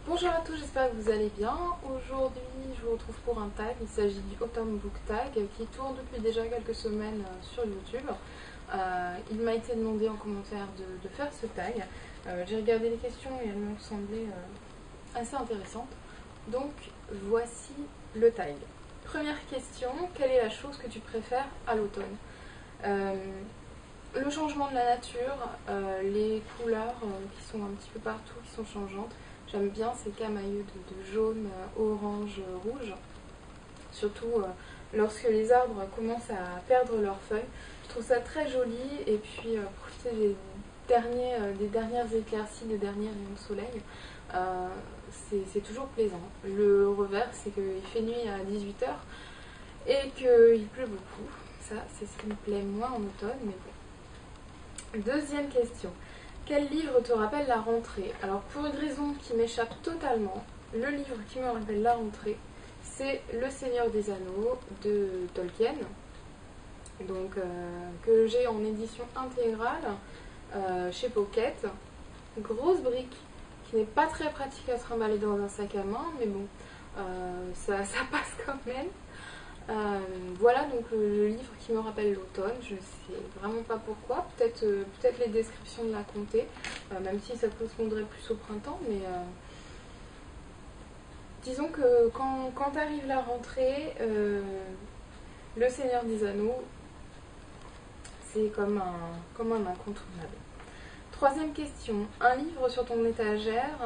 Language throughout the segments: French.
Bonjour à tous, j'espère que vous allez bien. Aujourd'hui, je vous retrouve pour un tag. Il s'agit du Autumn Book Tag qui tourne depuis déjà quelques semaines sur YouTube. Il m'a été demandé en commentaire de faire ce tag. J'ai regardé les questions et elles m'ont semblé assez intéressantes. Donc, voici le tag. Première question, quelle est la chose que tu préfères à l'automne? Le changement de la nature, les couleurs qui sont un petit peu partout, qui sont changeantes. J'aime bien ces camailleux de jaune, orange, rouge. Surtout lorsque les arbres commencent à perdre leurs feuilles. Je trouve ça très joli et puis profiter des dernières éclaircies, des derniers rayons de soleil, c'est toujours plaisant. Le revers, c'est qu'il fait nuit à 18h et qu'il pleut beaucoup. Ça, c'est ce qui me plaît moins en automne, mais bon. Deuxième question. Quel livre te rappelle la rentrée? Alors pour une raison qui m'échappe totalement, le livre qui me rappelle la rentrée, c'est Le Seigneur des Anneaux de Tolkien, donc que j'ai en édition intégrale chez Pocket. Grosse brique qui n'est pas très pratique à se trimballer dans un sac à main, mais bon, ça passe quand même. Voilà donc le livre qui me rappelle l'automne, je ne sais vraiment pas pourquoi, peut-être les descriptions de la comté, même si ça correspondrait plus au printemps, mais disons que quand arrive la rentrée, le Seigneur des Anneaux, c'est comme un incontournable. Troisième question, un livre sur ton étagère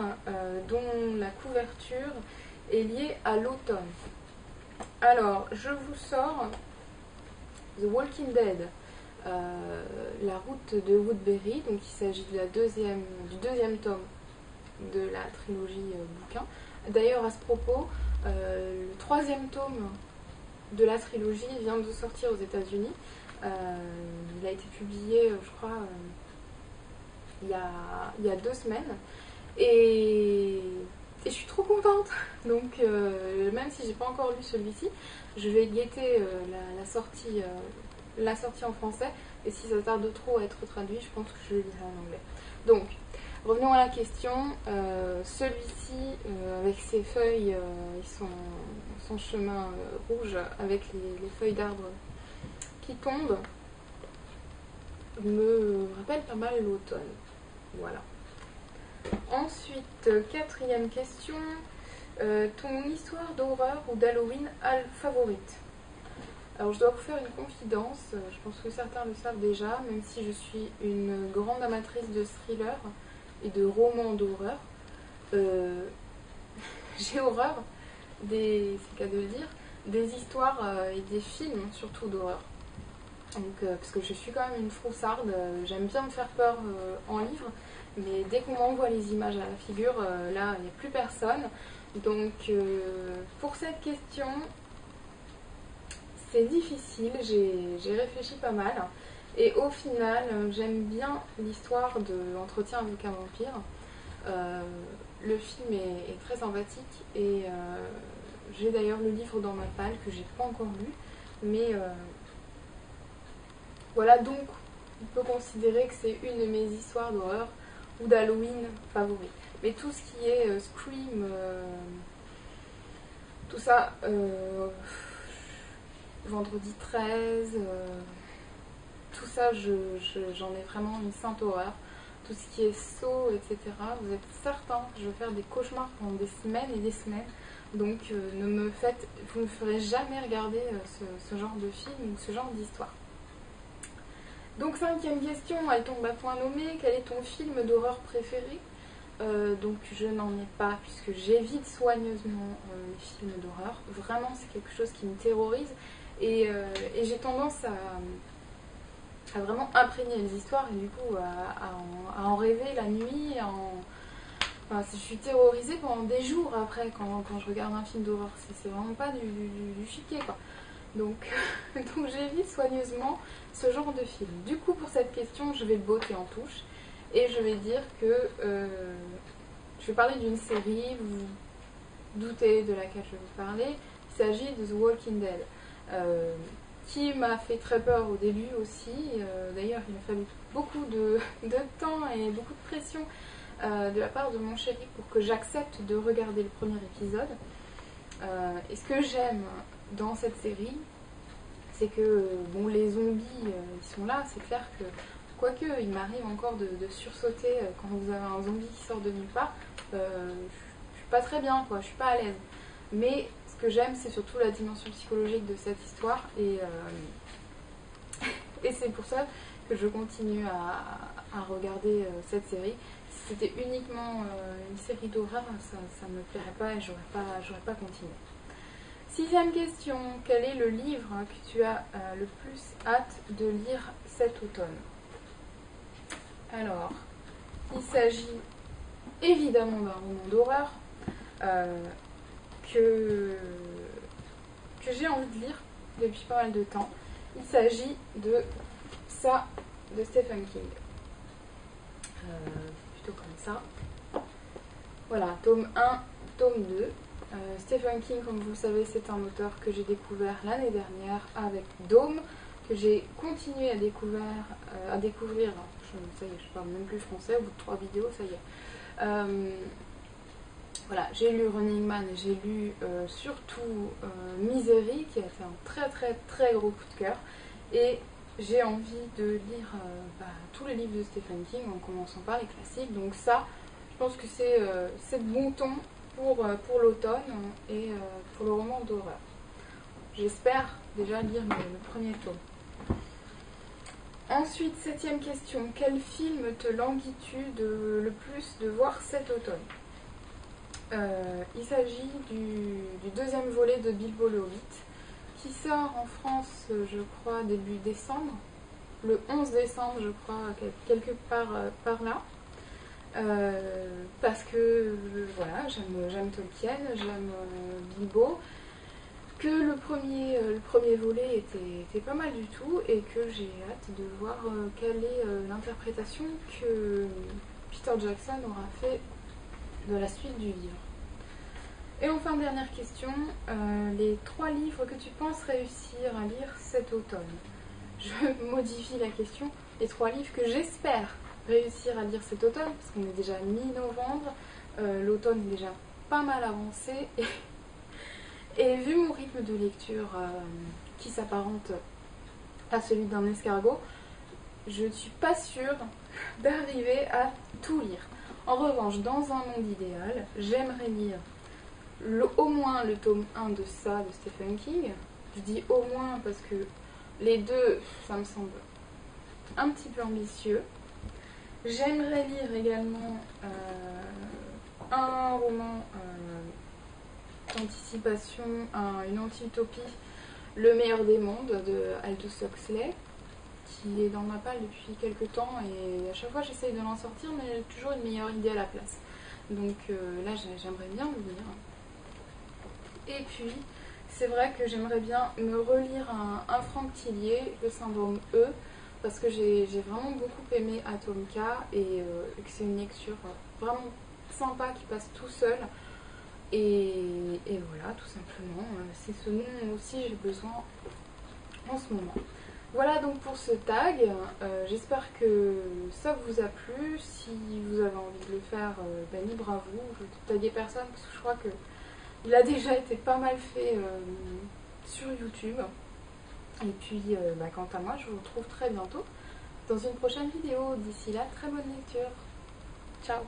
dont la couverture est liée à l'automne. Alors, je vous sors The Walking Dead, la route de Woodbury, donc il s'agit du deuxième tome de la trilogie bouquin. D'ailleurs, à ce propos, le troisième tome de la trilogie vient de sortir aux États-Unis. Il a été publié, je crois, il y a 2 semaines. Et je suis trop contente. Donc, même si j'ai pas encore lu celui-ci, je vais guetter la sortie en français. Et si ça tarde trop à être traduit, je pense que je le lirai en anglais. Donc, revenons à la question. Celui-ci, avec ses feuilles, son chemin rouge, avec les feuilles d'arbres qui tombent, me rappelle pas mal l'automne. Voilà. Ensuite, quatrième question. Ton histoire d'horreur ou d'Halloween favorite? Alors je dois vous faire une confidence, je pense que certains le savent déjà, même si je suis une grande amatrice de thrillers et de romans d'horreur, j'ai horreur c'est le cas de le dire, des histoires et des films surtout d'horreur. Donc, parce que je suis quand même une froussarde, j'aime bien me faire peur en livre, mais dès qu'on m'envoie les images à la figure, là, il n'y a plus personne. Donc, pour cette question, c'est difficile, j'ai réfléchi pas mal. Et au final, j'aime bien l'histoire de Entretien avec un vampire. Le film est très sympathique et j'ai d'ailleurs le livre dans ma palle que j'ai pas encore lu. Mais voilà, donc on peut considérer que c'est une de mes histoires d'horreur ou d'Halloween favorites. Mais tout ce qui est Scream, tout ça, Vendredi 13, tout ça, j'en ai vraiment une sainte horreur. Tout ce qui est Saw, etc. Vous êtes certain que je vais faire des cauchemars pendant des semaines et des semaines. Donc vous ne me ferez jamais regarder ce genre de film ou ce genre d'histoire. Donc cinquième question, elle tombe à point nommé. Quel est ton film d'horreur préféré? Donc je n'en ai pas puisque j'évite soigneusement les films d'horreur. Vraiment c'est quelque chose qui me terrorise et j'ai tendance à vraiment imprégner les histoires et du coup à en rêver la nuit. Enfin, je suis terrorisée pendant des jours après quand je regarde un film d'horreur. C'est vraiment pas du chiquet quoi. Donc, donc j'évite soigneusement ce genre de film. Du coup, pour cette question, je vais botter en touche et je vais dire que je vais parler d'une série, vous vous doutez de laquelle je vais vous parler. Il s'agit de The Walking Dead, qui m'a fait très peur au début aussi. D'ailleurs, il a fallu beaucoup de temps et beaucoup de pression de la part de mon chéri pour que j'accepte de regarder le premier épisode. Et ce que j'aime dans cette série, c'est que bon, les zombies, ils sont là, c'est clair que, quoique il m'arrive encore de sursauter quand vous avez un zombie qui sort de nulle part, je suis pas très bien, quoi, je suis pas à l'aise. Mais ce que j'aime, c'est surtout la dimension psychologique de cette histoire, et c'est pour ça que je continue à regarder cette série. Si c'était uniquement une série d'horreur, ça me plairait pas et j'aurais pas continué. 6e question, quel est le livre que tu as le plus hâte de lire cet automne? Alors, il s'agit évidemment d'un roman d'horreur que j'ai envie de lire depuis pas mal de temps. Il s'agit de ça, de Stephen King. Plutôt comme ça. Voilà, tome 1, tome 2. Stephen King, comme vous le savez, c'est un auteur que j'ai découvert l'année dernière avec Dome, que j'ai continué à découvrir. Ça y est, je parle même plus français, au bout de 3 vidéos, ça y est. Voilà, j'ai lu Running Man et j'ai lu surtout Misery, qui a été un très très très gros coup de cœur. Et j'ai envie de lire tous les livres de Stephen King en commençant par les classiques. Donc ça, je pense que c'est de bon ton pour l'automne et pour le roman d'horreur. J'espère déjà lire le premier tome. Ensuite, 7e question. Quel film te languis-tu le plus de voir cet automne? Il s'agit du 2e volet de Bilbo le Hobbit, qui sort en France, je crois, début décembre. Le 11 décembre, je crois, quelque part par là. Parce que voilà, j'aime Tolkien, j'aime Bilbo, que le premier volet était pas mal du tout et que j'ai hâte de voir quelle est l'interprétation que Peter Jackson aura fait de la suite du livre. Et enfin, dernière question, les 3 livres que tu penses réussir à lire cet automne. Je modifie la question, les 3 livres que j'espère réussir à lire cet automne, parce qu'on est déjà mi-novembre, l'automne est déjà pas mal avancé, et vu mon rythme de lecture qui s'apparente à celui d'un escargot, je ne suis pas sûre d'arriver à tout lire. En revanche, dans un monde idéal, j'aimerais lire au moins le tome 1 de ça, de Stephen King. Je dis au moins parce que les deux, ça me semble un petit peu ambitieux. J'aimerais lire également un roman d'anticipation, une anti-utopie, Le meilleur des mondes de Aldous Huxley, qui est dans ma palle depuis quelques temps et à chaque fois j'essaye de l'en sortir, mais j'ai toujours une meilleure idée à la place. Donc là j'aimerais bien le lire. Et puis c'est vrai que j'aimerais bien me relire un Franck Tillier, Le syndrome E, parce que j'ai vraiment beaucoup aimé Atomka et que c'est une lecture vraiment sympa qui passe tout seul. Et voilà, tout simplement, c'est ce dont aussi j'ai besoin en ce moment. Voilà donc pour ce tag, j'espère que ça vous a plu. Si vous avez envie de le faire, libre à vous, je ne taguer personne parce que je crois qu'il a déjà été pas mal fait sur YouTube. Et puis quant à moi, je vous retrouve très bientôt dans une prochaine vidéo. D'ici là, très bonne lecture. Ciao.